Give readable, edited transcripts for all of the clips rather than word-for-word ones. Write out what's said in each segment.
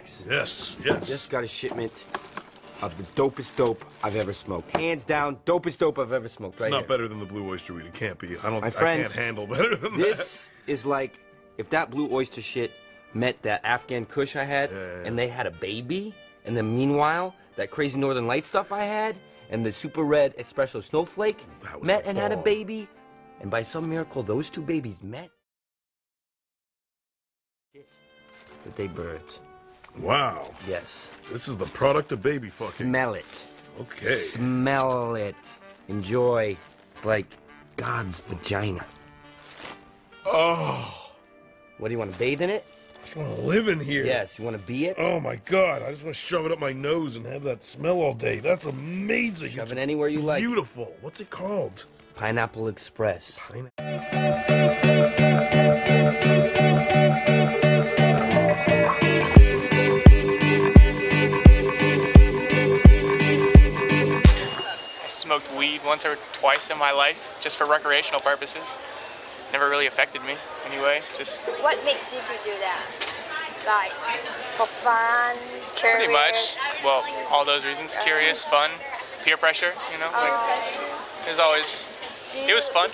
Max. Yes, yes. Just got a shipment of the dopest dope I've ever smoked. Hands down, dopest dope I've ever smoked. Right It's not here. better than the Blue Oyster weed. It can't be. My friend, I can't handle better than this is like if that Blue Oyster shit met that Afghan Kush I had, and they had a baby, and then meanwhile that crazy Northern Light stuff I had, and the super red espresso snowflake met and had a baby, and by some miracle those two babies met. That they birthed. Wow. Yes. This is the product of baby fucking. Smell it. Okay. Smell it. Enjoy. It's like God's vagina. Oh. What, do you want to bathe in it? I just want to live in here. Yes, you want to be it? Oh my God. I just want to shove it up my nose and have that smell all day. That's amazing. Shove it anywhere you like. Beautiful. What's it called? Pineapple Express. Smoked weed once or twice in my life, just for recreational purposes. Never really affected me anyway. Just. What makes you to do that? Like for fun, curious. Pretty much. Well, all those reasons: curious, fun, peer pressure. You know, like it was always. It was fun.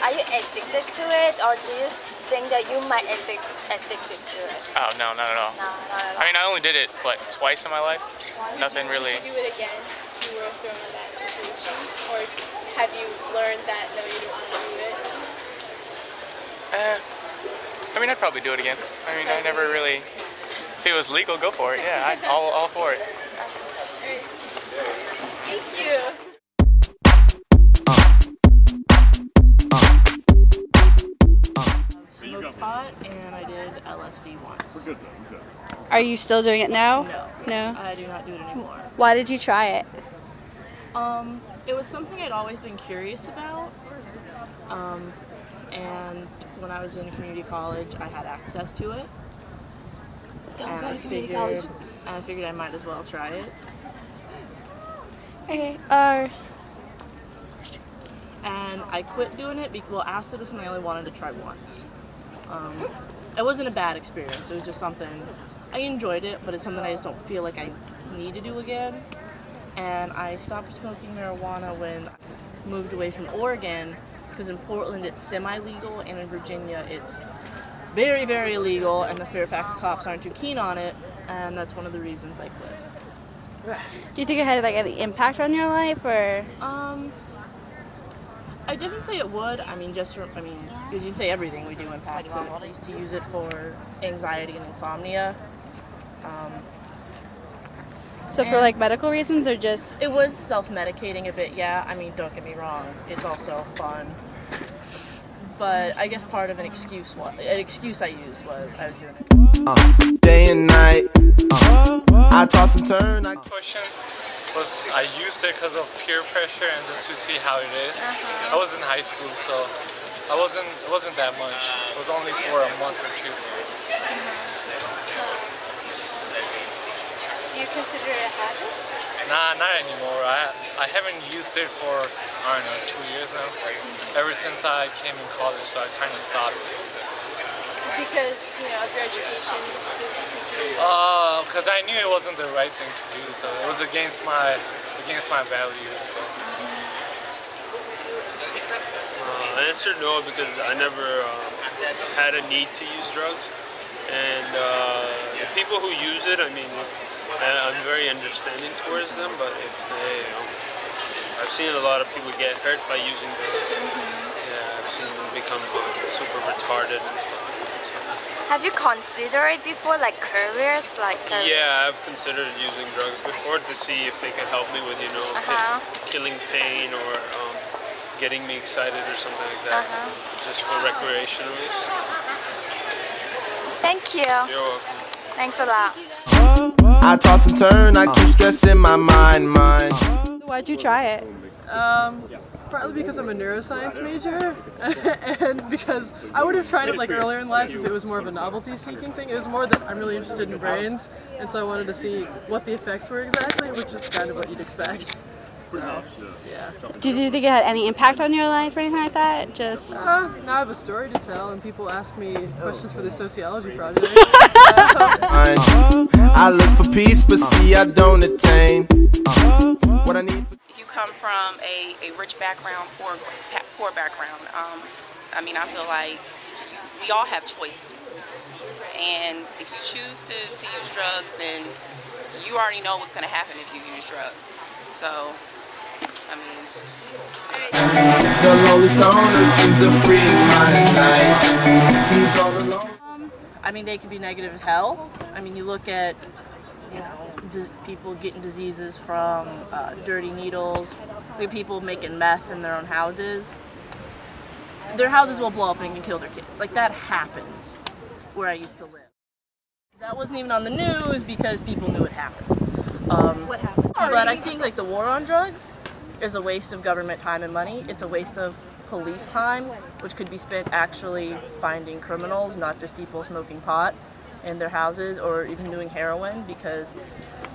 Are you addicted to it, or do you think that you might addicted to it? Oh no, not at all. No, not at all. I mean, I only did it twice in my life. Nothing really. Would you do it again if you were thrown in that situation? Or have you learned that no, you don't want to do it? I mean, I'd probably do it again. I mean, I never really. If it was legal, go for it. Yeah, all for it. Thank you. Smoked pot and I did LSD once. We're good though, we're good. Are you still doing it now? No. I do not do it anymore. Why did you try it? It was something I'd always been curious about. And when I was in community college, I had access to it. Don't go to community college. I figured I might as well try it. Okay, And I quit doing it because, well, acid was something I only wanted to try once. It wasn't a bad experience. It was just something, I enjoyed it, but it's something I just don't feel like I need to do again. And I stopped smoking marijuana when I moved away from Oregon, because in Portland it's semi-legal, and in Virginia it's very, very illegal, and the Fairfax cops aren't too keen on it, and that's one of the reasons I quit. Do you think it had like any impact on your life, or? I definitely say it would. I mean, because you'd say everything we do impacts it. I used to use it for anxiety and insomnia. So for like medical reasons, or just? It was self-medicating a bit, yeah. I mean, don't get me wrong. It's also fun. But I guess part of an excuse I used was I was doing it. Day and night, I toss and turn. Question was I used it because of peer pressure and just to see how it is. I was in high school, so it wasn't that much. It was only for a month or two. Do you consider it a habit? Nah, not anymore. I haven't used it for, I don't know, 2 years now. Ever since I came in college, so I kind of stopped. Because, of your education? Because I knew it wasn't the right thing to do, so it was against my values. So. Answer no, because I never had a need to use drugs. And the people who use it, I mean, I'm very understanding towards them, but if they, I've seen a lot of people get hurt by using drugs. Yeah, I've seen them become super retarded and stuff like that. Have you considered it before, like careers? Yeah, I've considered using drugs before to see if they could help me with, killing pain or getting me excited or something like that, just for recreational use. Thank you. You're welcome. Thanks a lot. I toss and turn, I keep stressing my mind. Why'd you try it? Partly because I'm a neuroscience major, and because I would have tried it like earlier in life if it was more of a novelty-seeking thing. It was more that I'm really interested in brains, and so I wanted to see what the effects were exactly, which is kind of what you'd expect. So, yeah. Did you think it had any impact on your life or anything like that? Just. Now I have a story to tell, and people ask me questions for the sociology project. So, I look for peace, but see I don't attain what I need. If you come from a rich background, poor background, I mean, I feel like we all have choices. And if you choose to use drugs, then you already know what's going to happen if you use drugs. So, I mean... The lonely stoner seems to free my night. He's all alone. I mean, they can be negative as hell. I mean, you look at, you know, people getting diseases from dirty needles. We have people making meth in their own houses. Their houses will blow up and can kill their kids. Like, that happens where I used to live. That wasn't even on the news because people knew it happened. What happened? But I think, like, the war on drugs is a waste of government time and money. It's a waste of police time, which could be spent actually finding criminals, not just people smoking pot in their houses or even doing heroin, because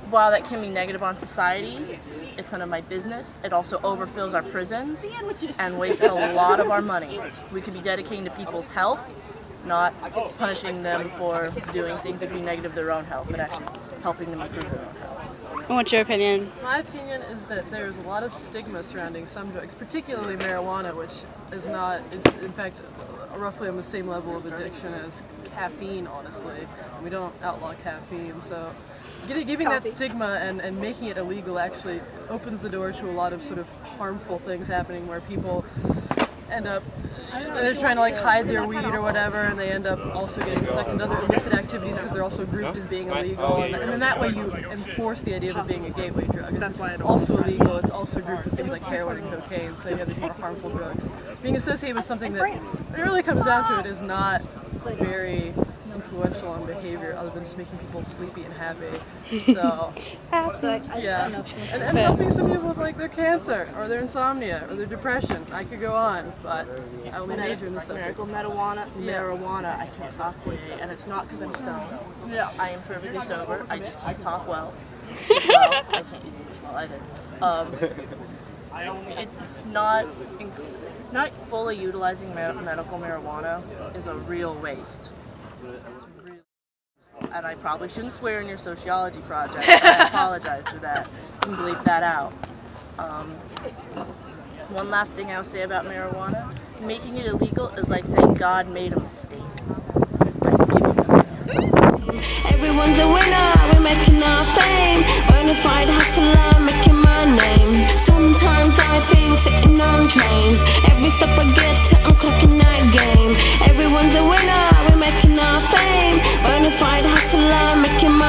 while that can be negative on society, it's none of my business. It also overfills our prisons and wastes a lot of our money. We could be dedicating to people's health, not punishing them for doing things that could be negative to their own health, but actually helping them improve their own health. What's your opinion? My opinion is that there's a lot of stigma surrounding some drugs, particularly marijuana, which is not, it's in fact roughly on the same level of addiction as caffeine, honestly. We don't outlaw caffeine, so giving that stigma and making it illegal actually opens the door to a lot of sort of harmful things happening where people end up, they're trying to like hide their weed or whatever, and they end up also getting sucked into other illicit activities because they're also grouped as being illegal, and then that way you enforce the idea of it being a gateway drug. It's also illegal, it's also grouped with things like heroin and cocaine, so you have these more harmful drugs being associated with something that, when it really comes down to it, is not very influential on behavior other than just making people sleepy and happy. So, yeah. And helping some people with like their cancer or their insomnia or their depression. I could go on, but I only major in the subject. Medical marijuana, I can't talk today, and it's not because I'm stoned. Yeah. I am perfectly sober. I just can't talk well. I can't use English well either. It's not fully utilizing medical marijuana is a real waste. And I probably shouldn't swear in your sociology project. I apologize for that. You can bleep that out. One last thing I'll say about marijuana. Making it illegal is like saying God made a mistake. Everyone's a winner, we're making our fame. Bonafide hustler, making my name. Sometimes I think sitting on trains. Every step I get to, I'm clocking that game. Everyone's a winner, we're making our fame. Bonafide hustler, making my